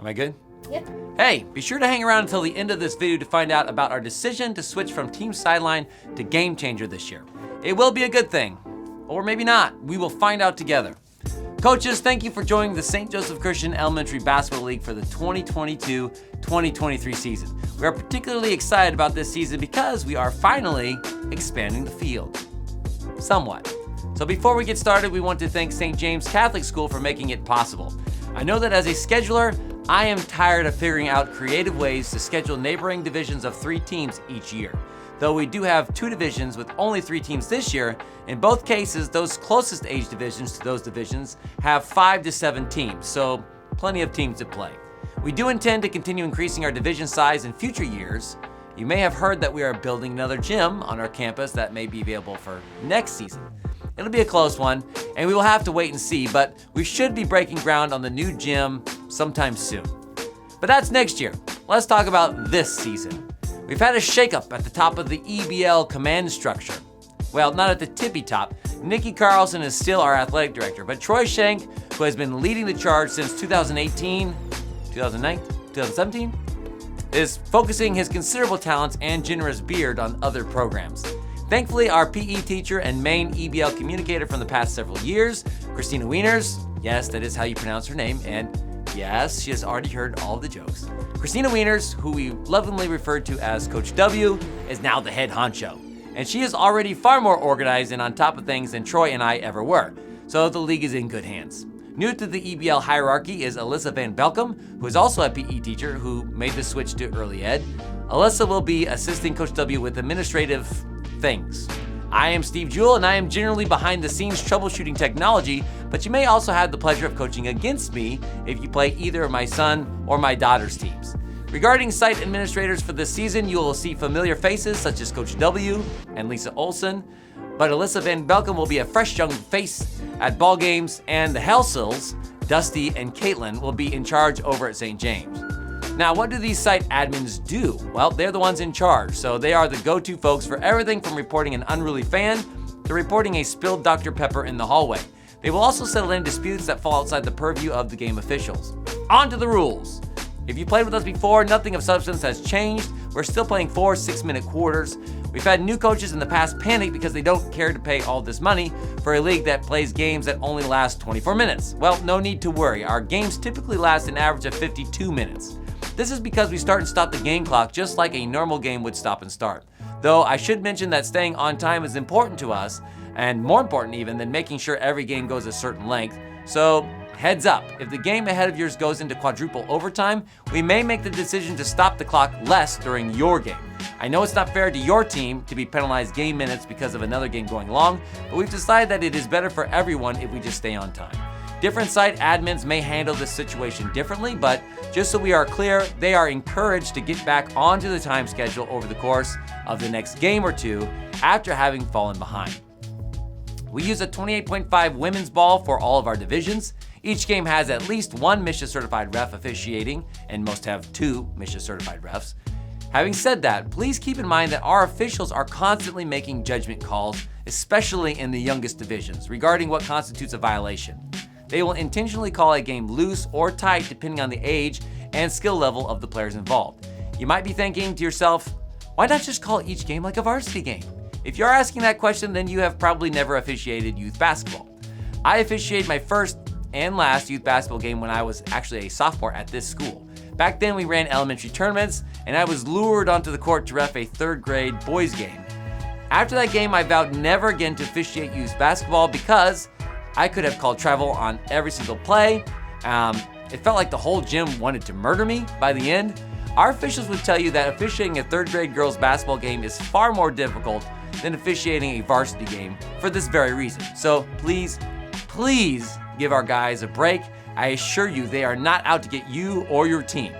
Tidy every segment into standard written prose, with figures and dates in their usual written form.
Am I good? Yep. Hey, be sure to hang around until the end of this video to find out about our decision to switch from Team Sideline to Game Changer this year. It will be a good thing, or maybe not. We will find out together. Coaches, thank you for joining the St. Joseph Christian Elementary Basketball League for the 2022-2023 season. We are particularly excited about this season because we are finally expanding the field. Somewhat. So before we get started, we want to thank St. James Catholic School for making it possible. I know that as a scheduler, I am tired of figuring out creative ways to schedule neighboring divisions of 3 teams each year. Though we do have 2 divisions with only 3 teams this year, in both cases, those closest age divisions to those divisions have 5 to 7 teams, so plenty of teams to play. We do intend to continue increasing our division size in future years. You may have heard that we are building another gym on our campus that may be available for next season. It'll be a close one, and we will have to wait and see, but we should be breaking ground on the new gym sometime soon. But that's next year. Let's talk about this season. We've had a shakeup at the top of the EBL command structure. Well, not at the tippy top. Nikki Carlson is still our athletic director, but Troy Shank, who has been leading the charge since 2017, is focusing his considerable talents and generous beard on other programs. Thankfully, our PE teacher and main EBL communicator from the past several years, Christina Wieners, yes, that is how you pronounce her name, and yes, she has already heard all of the jokes. Christina Wieners, who we lovingly referred to as Coach W, is now the head honcho. And she is already far more organized and on top of things than Troy and I ever were. So the league is in good hands. New to the EBL hierarchy is Alyssa Van Belkom, who is also a PE teacher who made the switch to early ed. Alyssa will be assisting Coach W with administrative things. I am Steve Jewell, and I am generally behind the scenes troubleshooting technology, but you may also have the pleasure of coaching against me if you play either my son or my daughter's teams. Regarding site administrators for this season, you will see familiar faces such as Coach W and Lisa Olson, but Alyssa Van Belkom will be a fresh young face at ball games, and the Helsels, Dusty and Caitlin, will be in charge over at St. James. Now, what do these site admins do? Well, they're the ones in charge, so they are the go-to folks for everything from reporting an unruly fan to reporting a spilled Dr. Pepper in the hallway. They will also settle in disputes that fall outside the purview of the game officials. On to the rules. If you played with us before, nothing of substance has changed. We're still playing 4 6-minute quarters. We've had new coaches in the past panic because they don't care to pay all this money for a league that plays games that only last 24 minutes. Well, no need to worry. Our games typically last an average of 52 minutes. This is because we start and stop the game clock just like a normal game would stop and start. Though I should mention that staying on time is important to us, and more important even than making sure every game goes a certain length. So heads up, if the game ahead of yours goes into quadruple overtime, we may make the decision to stop the clock less during your game. I know it's not fair to your team to be penalized game minutes because of another game going long, but we've decided that it is better for everyone if we just stay on time. Different site admins may handle this situation differently, but just so we are clear, they are encouraged to get back onto the time schedule over the course of the next game or two after having fallen behind. We use a 28.5 women's ball for all of our divisions. Each game has at least 1 MSHA certified ref officiating, and most have 2 MSHA certified refs. Having said that, please keep in mind that our officials are constantly making judgment calls, especially in the youngest divisions, regarding what constitutes a violation. They will intentionally call a game loose or tight depending on the age and skill level of the players involved. You might be thinking to yourself, why not just call each game like a varsity game? If you're asking that question, then you have probably never officiated youth basketball. I officiated my first and last youth basketball game when I was actually a sophomore at this school. Back then we ran elementary tournaments, and I was lured onto the court to ref a 3rd grade boys game. After that game, I vowed never again to officiate youth basketball because I could have called travel on every single play. It felt like the whole gym wanted to murder me by the end. Our officials would tell you that officiating a 3rd grade girls basketball game is far more difficult than officiating a varsity game for this very reason. So please give our guys a break. I assure you they are not out to get you or your team.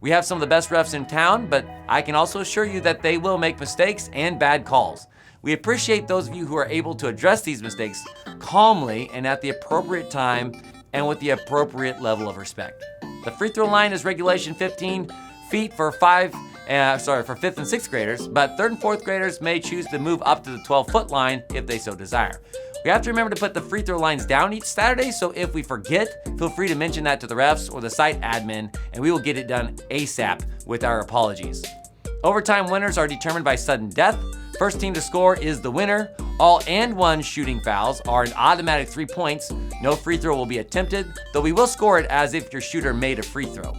We have some of the best refs in town, but I can also assure you that they will make mistakes and bad calls. We appreciate those of you who are able to address these mistakes calmly and at the appropriate time and with the appropriate level of respect. The free throw line is regulation 15 feet for 5th and 6th graders, but 3rd and 4th graders may choose to move up to the 12-foot line if they so desire. We have to remember to put the free throw lines down each Saturday, so if we forget, feel free to mention that to the refs or the site admin, and we will get it done ASAP with our apologies. Overtime winners are determined by sudden death. First team to score is the winner. All and one shooting fouls are an automatic 3 points. No free throw will be attempted, though we will score it as if your shooter made a free throw.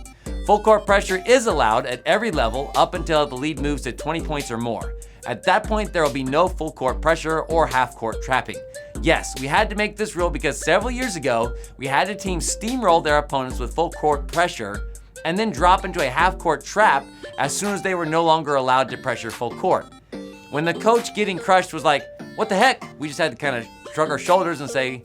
Full court pressure is allowed at every level up until the lead moves to 20 points or more. At that point, there will be no full court pressure or half court trapping. Yes, we had to make this rule because several years ago, we had a team steamroll their opponents with full court pressure and then drop into a half court trap as soon as they were no longer allowed to pressure full court. When the coach getting crushed was like, what the heck? We just had to kind of shrug our shoulders and say,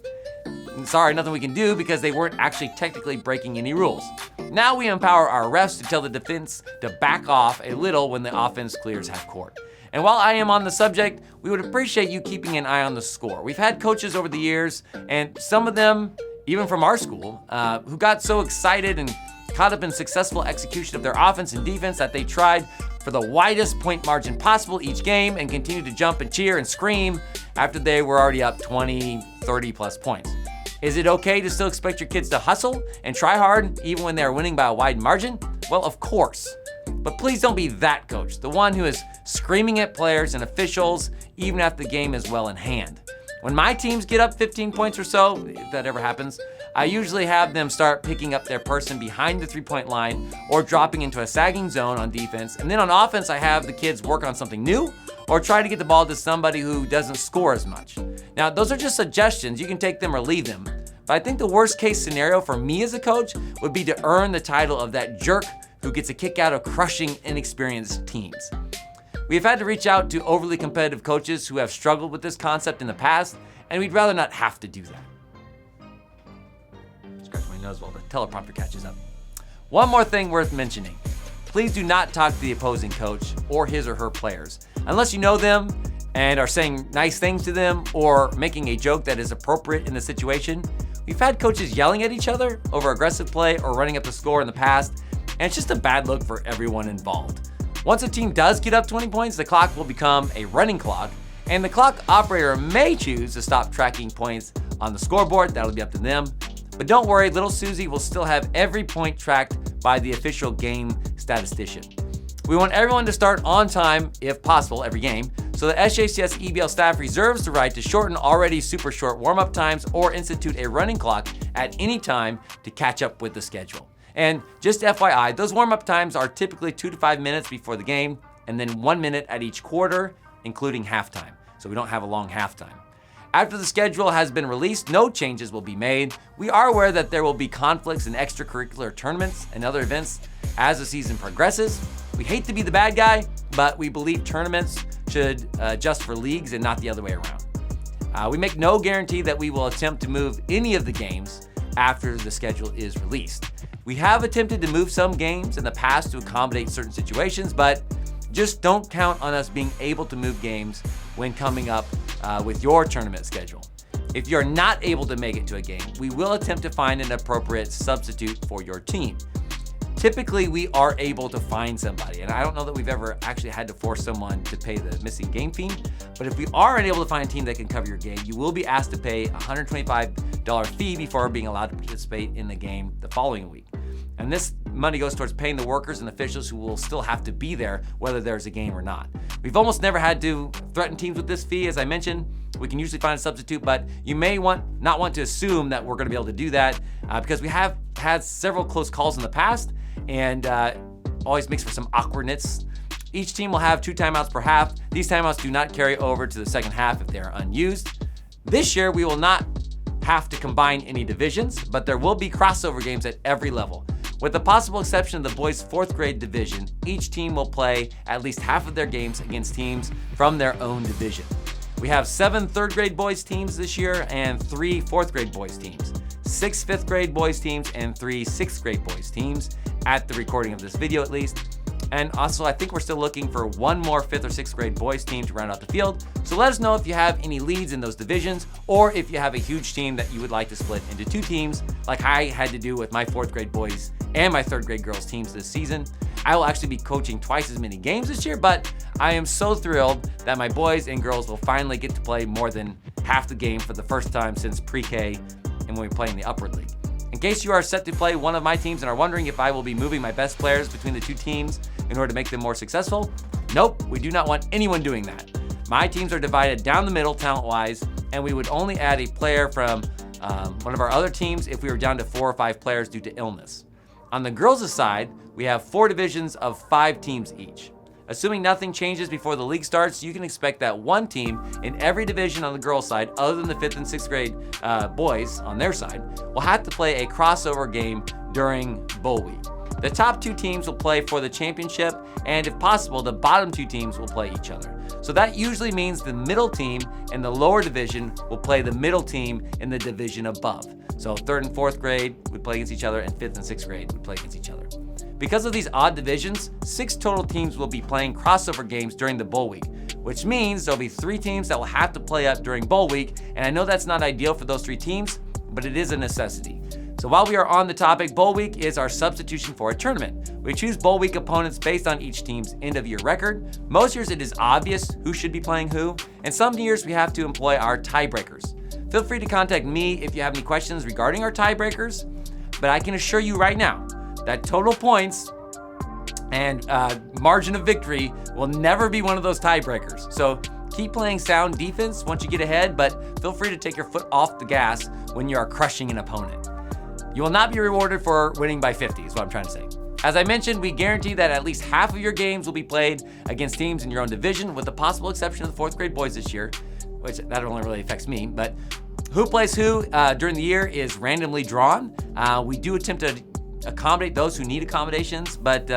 sorry, nothing we can do, because they weren't actually technically breaking any rules. Now we empower our refs to tell the defense to back off a little when the offense clears half court. And while I am on the subject, we would appreciate you keeping an eye on the score. We've had coaches over the years, and some of them, even from our school, who got so excited and caught up in successful execution of their offense and defense that they tried for the widest point margin possible each game and continued to jump and cheer and scream after they were already up 20, 30 plus points. Is it okay to still expect your kids to hustle and try hard even when they're winning by a wide margin? Well, of course. But please don't be that coach, the one who is screaming at players and officials even after the game is well in hand. When my teams get up 15 points or so, if that ever happens, I usually have them start picking up their person behind the three-point line or dropping into a sagging zone on defense. And then on offense, I have the kids work on something new or try to get the ball to somebody who doesn't score as much. Now, those are just suggestions. You can take them or leave them. But I think the worst case scenario for me as a coach would be to earn the title of that jerk who gets a kick out of crushing inexperienced teams. We have had to reach out to overly competitive coaches who have struggled with this concept in the past, and we'd rather not have to do that. Scratch my nose while the teleprompter catches up. One more thing worth mentioning. Please do not talk to the opposing coach or his or her players. Unless you know them and are saying nice things to them or making a joke that is appropriate in the situation. We've had coaches yelling at each other over aggressive play or running up the score in the past, and it's just a bad look for everyone involved. Once a team does get up 20 points, the clock will become a running clock, and the clock operator may choose to stop tracking points on the scoreboard. That'll be up to them. But don't worry, little Susie will still have every point tracked by the official game statistician. We want everyone to start on time, if possible, every game, so the SJCS EBL staff reserves the right to shorten already super short warm-up times or institute a running clock at any time to catch up with the schedule. And just FYI, those warm-up times are typically 2 to 5 minutes before the game, and then 1 minute at each quarter, including halftime. So we don't have a long halftime. After the schedule has been released, no changes will be made. We are aware that there will be conflicts in extracurricular tournaments and other events as the season progresses. We hate to be the bad guy, but we believe tournaments should adjust for leagues and not the other way around. We make no guarantee that we will attempt to move any of the games after the schedule is released. We have attempted to move some games in the past to accommodate certain situations, but just don't count on us being able to move games when coming up with your tournament schedule. If you're not able to make it to a game, we will attempt to find an appropriate substitute for your team. Typically, we are able to find somebody, and I don't know that we've ever actually had to force someone to pay the missing game fee, but if we are unable to find a team that can cover your game, you will be asked to pay a $125 fee before being allowed to participate in the game the following week. And this money goes towards paying the workers and officials who will still have to be there whether there's a game or not. We've almost never had to threaten teams with this fee. As I mentioned, we can usually find a substitute, but you may not want to assume that we're going to be able to do that because we have had several close calls in the past, and always makes for some awkwardness. Each team will have 2 timeouts per half. These timeouts do not carry over to the second half if they are unused. This year, we will not have to combine any divisions, but there will be crossover games at every level. With the possible exception of the boys' 4th grade division, each team will play at least half of their games against teams from their own division. We have 7 3rd grade boys teams this year and 3 4th grade boys teams, 6 5th grade boys teams, and 3 6th grade boys teams at the recording of this video at least. And also, I think we're still looking for 1 more 5th or 6th grade boys team to round out the field. So let us know if you have any leads in those divisions, or if you have a huge team that you would like to split into 2 teams, like I had to do with my 4th grade boys and my 3rd grade girls teams this season. I will actually be coaching twice as many games this year, but I am so thrilled that my boys and girls will finally get to play more than half the game for the first time since pre-K and when we play in the upward league. In case you are set to play one of my teams and are wondering if I will be moving my best players between the two teams in order to make them more successful, nope, we do not want anyone doing that. My teams are divided down the middle talent-wise, and we would only add a player from one of our other teams if we were down to 4 or 5 players due to illness. On the girls' side, we have 4 divisions of 5 teams each. Assuming nothing changes before the league starts, you can expect that one team in every division on the girls' side, other than the 5th and 6th grade boys on their side, will have to play a crossover game during bowl week. The top 2 teams will play for the championship, and if possible, the bottom 2 teams will play each other. So that usually means the middle team in the lower division will play the middle team in the division above. So 3rd and 4th grade would play against each other, and 5th and 6th grade would play against each other. Because of these odd divisions, 6 total teams will be playing crossover games during the bowl week, which means there'll be 3 teams that will have to play up during bowl week, and I know that's not ideal for those 3 teams, but it is a necessity. So while we are on the topic, bowl week is our substitution for a tournament. We choose bowl week opponents based on each team's end of year record. Most years it is obvious who should be playing who, and some years we have to employ our tiebreakers. Feel free to contact me if you have any questions regarding our tiebreakers, but I can assure you right now that total points and margin of victory will never be one of those tiebreakers. So keep playing sound defense once you get ahead, but feel free to take your foot off the gas when you are crushing an opponent. You will not be rewarded for winning by 50 is what I'm trying to say. As I mentioned, we guarantee that at least half of your games will be played against teams in your own division, with the possible exception of the 4th grade boys this year, which that only really affects me. But who plays who during the year is randomly drawn. We do attempt to accommodate those who need accommodations, but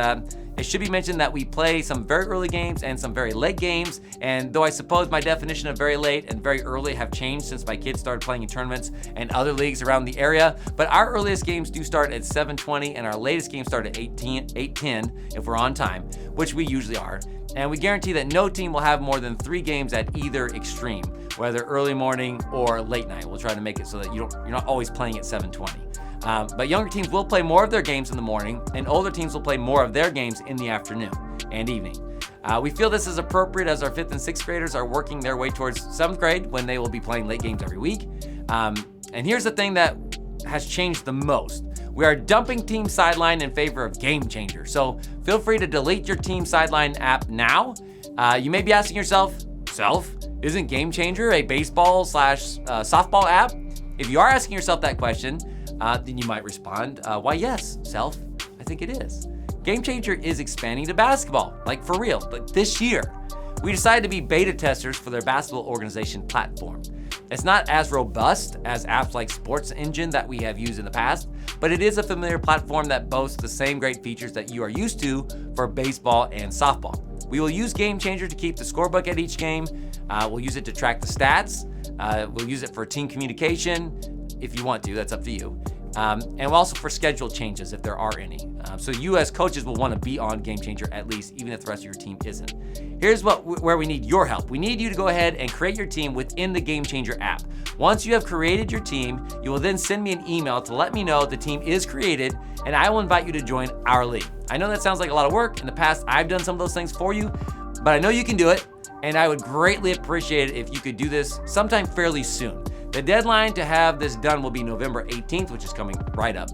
it should be mentioned that we play some very early games and some very late games, and though I suppose my definition of very late and very early have changed since my kids started playing in tournaments and other leagues around the area, but our earliest games do start at 7:20 and our latest games start at 8:10 if we're on time, which we usually are. And we guarantee that no team will have more than 3 games at either extreme, whether early morning or late night. We'll try to make it so that you're not always playing at 7:20. But younger teams will play more of their games in the morning, and older teams will play more of their games in the afternoon and evening. We feel this is appropriate as our 5th and 6th graders are working their way towards 7th grade when they will be playing late games every week. And here's the thing that has changed the most. We are dumping Team Sideline in favor of Game Changer. So feel free to delete your Team Sideline app now. You may be asking yourself, isn't Game Changer a baseball/softball app? If you are asking yourself that question, then you might respond, why yes, I think it is. Game Changer is expanding to basketball, like for real, but this year. We decided to be beta testers for their basketball organization platform. It's not as robust as apps like Sports Engine that we have used in the past, but it is a familiar platform that boasts the same great features that you are used to for baseball and softball. We will use Game Changer to keep the scorebook at each game. We'll use it to track the stats. We'll use it for team communication. If you want to, that's up to you. And also for schedule changes if there are any. So you as coaches will want to be on Game Changer at least, even if the rest of your team isn't. Here's where we need your help. We need you to go ahead and create your team within the Game Changer app. Once you have created your team, you will then send me an email to let me know the team is created, and I will invite you to join our league. I know that sounds like a lot of work. In the past, I've done some of those things for you, but I know you can do it, and I would greatly appreciate it if you could do this sometime fairly soon. The deadline to have this done will be November 18th, which is coming right up.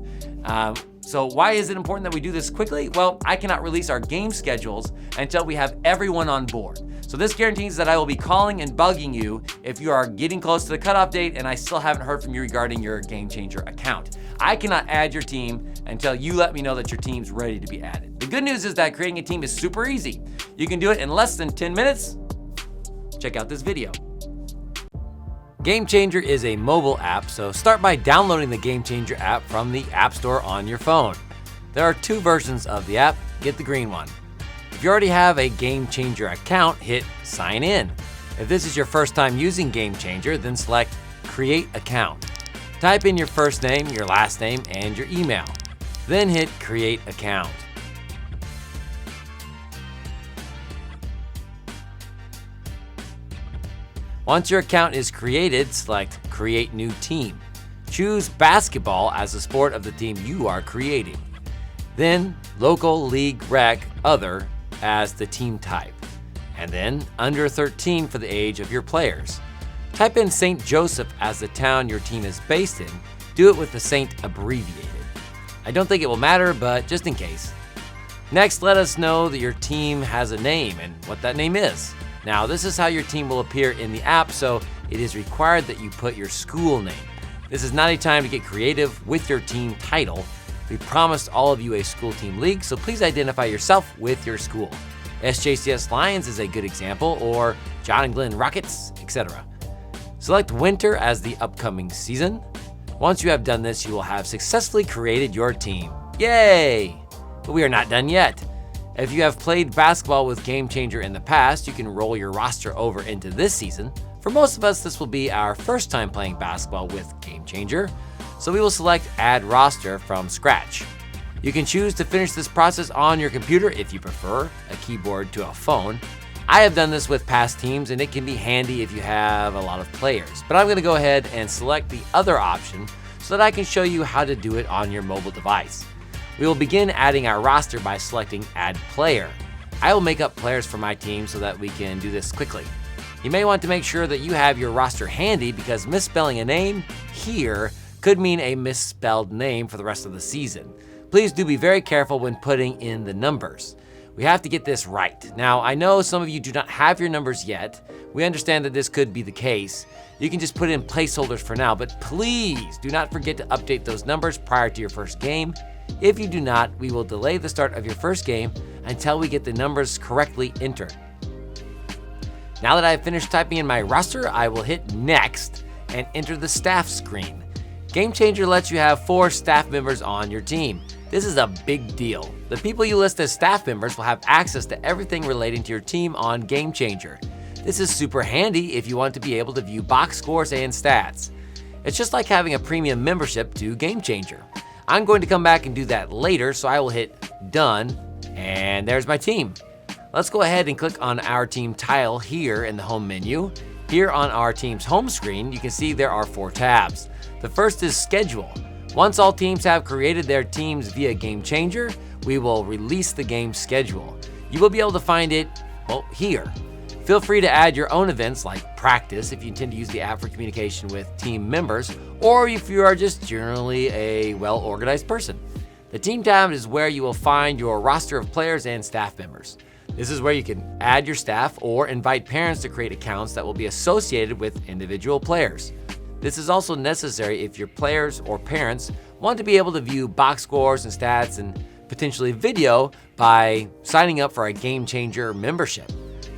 So why is it important that we do this quickly? Well, I cannot release our game schedules until we have everyone on board. So this guarantees that I will be calling and bugging you if you are getting close to the cutoff date and I still haven't heard from you regarding your Game Changer account. I cannot add your team until you let me know that your team's ready to be added. The good news is that creating a team is super easy. You can do it in less than 10 minutes. Check out this video. Game Changer is a mobile app, so start by downloading the Game Changer app from the App Store on your phone. There are 2 versions of the app. Get the green one. If you already have a Game Changer account, hit Sign In. If this is your first time using Game Changer, then select Create Account. Type in your first name, your last name, and your email. Then hit Create Account. Once your account is created, select Create New Team. Choose basketball as the sport of the team you are creating. Then Local League Rec Other as the team type. And then under 13 for the age of your players. Type in St. Joseph as the town your team is based in. Do it with the Saint abbreviated. I don't think it will matter, but just in case. Next, let us know that your team has a name and what that name is. Now, this is how your team will appear in the app, so it is required that you put your school name. This is not a time to get creative with your team title. We promised all of you a school team league, so please identify yourself with your school. SJCS Lions is a good example, or John and Glenn Rockets, etc. Select winter as the upcoming season. Once you have done this, you will have successfully created your team. Yay! But we are not done yet. If you have played basketball with Game Changer in the past, you can roll your roster over into this season. For most of us, this will be our first time playing basketball with Game Changer, so we will select Add Roster from scratch. You can choose to finish this process on your computer if you prefer, a keyboard to a phone. I have done this with past teams, and it can be handy if you have a lot of players, but I'm going to go ahead and select the other option so that I can show you how to do it on your mobile device. We will begin adding our roster by selecting Add Player. I will make up players for my team so that we can do this quickly. You may want to make sure that you have your roster handy because misspelling a name here could mean a misspelled name for the rest of the season. Please do be very careful when putting in the numbers. We have to get this right. Now, I know some of you do not have your numbers yet. We understand that this could be the case. You can just put in placeholders for now, but please do not forget to update those numbers prior to your first game. If you do not, we will delay the start of your first game until we get the numbers correctly entered. Now that I have finished typing in my roster, I will hit Next and enter the staff screen. Game Changer lets you have 4 staff members on your team. This is a big deal. The people you list as staff members will have access to everything relating to your team on Game Changer. This is super handy if you want to be able to view box scores and stats. It's just like having a premium membership to Game Changer. I'm going to come back and do that later, so I will hit Done, and there's my team. Let's go ahead and click on our team tile here in the home menu. Here on our team's home screen, you can see there are 4 tabs. The first is Schedule. Once all teams have created their teams via Game Changer, we will release the game schedule. You will be able to find it, well, here. Feel free to add your own events like practice if you intend to use the app for communication with team members, or if you are just generally a well-organized person. The Team tab is where you will find your roster of players and staff members. This is where you can add your staff or invite parents to create accounts that will be associated with individual players. This is also necessary if your players or parents want to be able to view box scores and stats and potentially video by signing up for a Game Changer membership.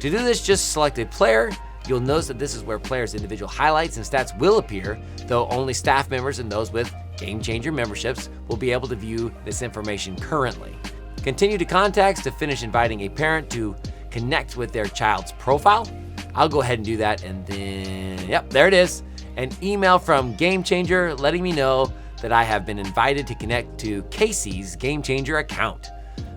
To do this, just select a player. You'll notice that this is where players' individual highlights and stats will appear, though only staff members and those with Game Changer memberships will be able to view this information currently. Continue to contacts to finish inviting a parent to connect with their child's profile. I'll go ahead and do that, and then, yep, there it is. An email from Game Changer letting me know that I have been invited to connect to Casey's Game Changer account.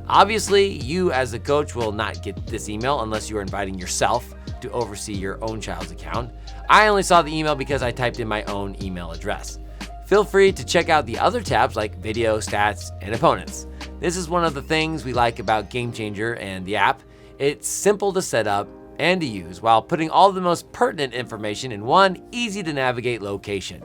Obviously, you as a coach will not get this email unless you are inviting yourself to oversee your own child's account. I only saw the email because I typed in my own email address. Feel free to check out the other tabs like Video, Stats, and Opponents. This is one of the things we like about Game Changer and the app. It's simple to set up and to use while putting all the most pertinent information in one easy to navigate location.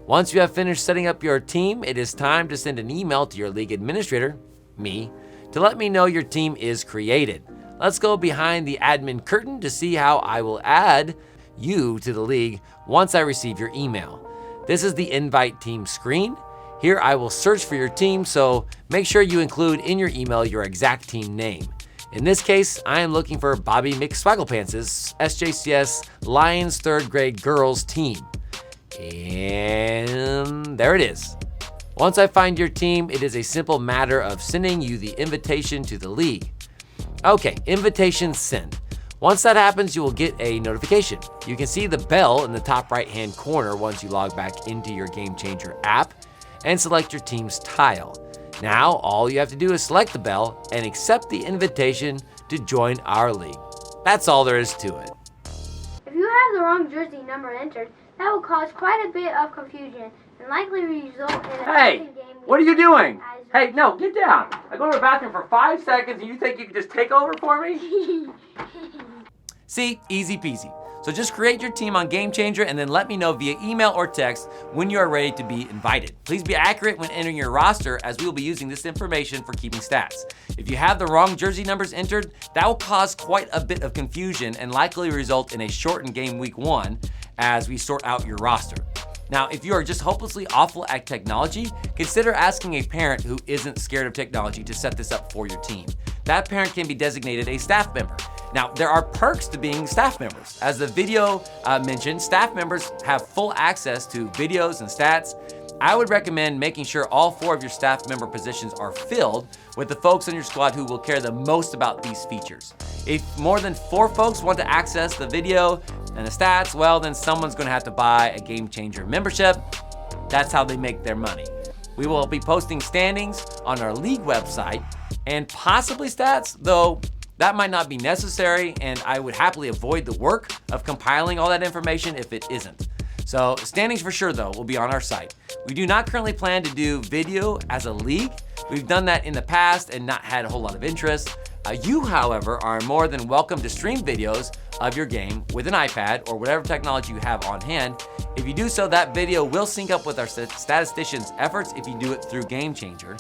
Once you have finished setting up your team, it is time to send an email to your league administrator, me, to let me know your team is created. Let's go behind the admin curtain to see how I will add you to the league once I receive your email. This is the invite team screen. Here I will search for your team, so make sure you include in your email your exact team name. In this case, I am looking for Bobby McSwagglepants's SJCS Lions 3rd grade girls team. And there it is. Once I find your team, it is a simple matter of sending you the invitation to the league. Okay, invitation sent. Once that happens, you will get a notification. You can see the bell in the top right-hand corner once you log back into your Game Changer app and select your team's tile. Now, all you have to do is select the bell and accept the invitation to join our league. That's all there is to it. If you have the wrong jersey number entered, that will cause quite a bit of confusion and likely result in a Hey, second game. what are you doing? Hey, no, get down. I go to the bathroom for 5 seconds and you think you can just take over for me? See, easy peasy. So just create your team on Game Changer and then let me know via email or text when you are ready to be invited. Please be accurate when entering your roster, as we will be using this information for keeping stats. If you have the wrong jersey numbers entered, that will cause quite a bit of confusion and likely result in a shortened game week 1 as we sort out your roster. Now, if you are just hopelessly awful at technology, consider asking a parent who isn't scared of technology to set this up for your team. That parent can be designated a staff member. Now, there are perks to being staff members. As the video mentioned, staff members have full access to videos and stats. I would recommend making sure all 4 of your staff member positions are filled with the folks on your squad who will care the most about these features. If more than 4 folks want to access the video and the stats, well, then someone's going to have to buy a Game Changer membership. That's how they make their money. We will be posting standings on our league website and possibly stats, though that might not be necessary, and I would happily avoid the work of compiling all that information if it isn't. So standings for sure, though, will be on our site. We do not currently plan to do video as a league. We've done that in the past and not had a whole lot of interest. You, however, are more than welcome to stream videos of your game with an iPad or whatever technology you have on hand. If you do so, that video will sync up with our statisticians' efforts if you do it through Game Changer.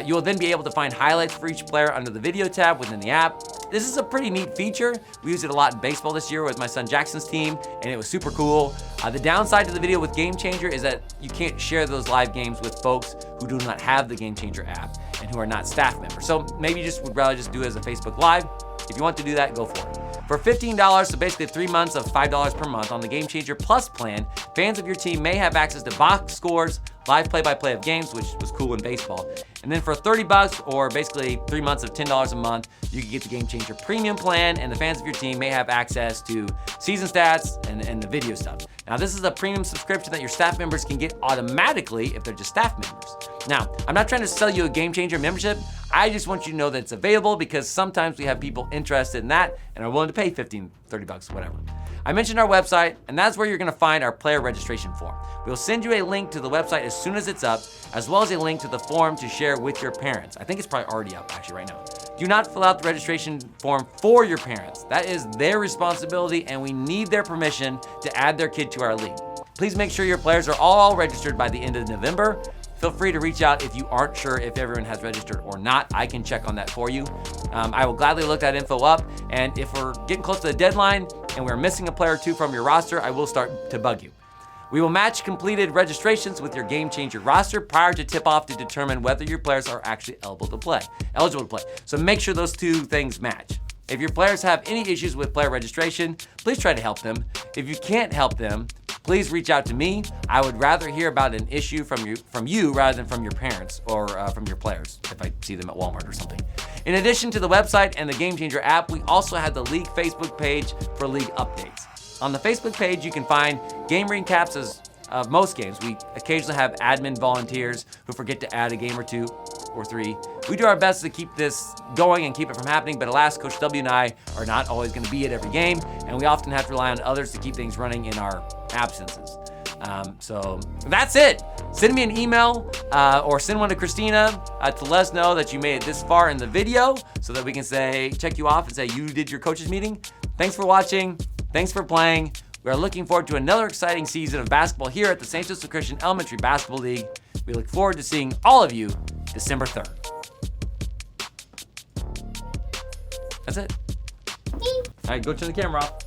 You will then be able to find highlights for each player under the video tab within the app. This is a pretty neat feature. We used it a lot in baseball this year with my son Jackson's team, and it was super cool. The downside to the video with Game Changer is that you can't share those live games with folks who do not have the Game Changer app and who are not staff members. So maybe you would rather just do it as a Facebook Live. If you want to do that, go for it. For $15, so basically 3 months of $5 per month on the Game Changer Plus plan, fans of your team may have access to box scores, live play-by-play of games, which was cool in baseball. And then for $30, or basically 3 months of $10 a month, you can get the Game Changer Premium plan, and the fans of your team may have access to season stats and the video stuff. Now, this is a premium subscription that your staff members can get automatically if they're just staff members. Now, I'm not trying to sell you a Game Changer membership. I just want you to know that it's available, because sometimes we have people interested in that and are willing to pay $15, $30, whatever. I mentioned our website, and that's where you're going to find our player registration form. We'll send you a link to the website as soon as it's up, as well as a link to the form to share with your parents. I think it's probably already up actually right now. Do not fill out the registration form for your parents. That is their responsibility, and we need their permission to add their kid to our league. Please make sure your players are all registered by the end of November. Feel free to reach out if you aren't sure if everyone has registered or not. I can check on that for you. I will gladly look that info up, and if we're getting close to the deadline and we're missing a player or 2 from your roster, I will start to bug you. We will match completed registrations with your Game Changer roster prior to tip-off to determine whether your players are actually eligible to play. So make sure those 2 things match. If your players have any issues with player registration, please try to help them. If you can't help them, please reach out to me. I would rather hear about an issue from you rather than from your parents or from your players if I see them at Walmart or something. In addition to the website and the Game Changer app, we also have the league Facebook page for league updates. On the Facebook page, you can find game recaps of most games. We occasionally have admin volunteers who forget to add a game or 2 or 3. We do our best to keep this going and keep it from happening, but alas, Coach W and I are not always going to be at every game, and we often have to rely on others to keep things running in our absences. So that's it. Send me an email or send one to Christina to let us know that you made it this far in the video so that we can check you off and say you did your coaches meeting. Thanks for watching. Thanks for playing. We are looking forward to another exciting season of basketball here at the St. Joseph Christian Elementary Basketball League. We look forward to seeing all of you December 3rd. That's it. All right, go turn the camera off.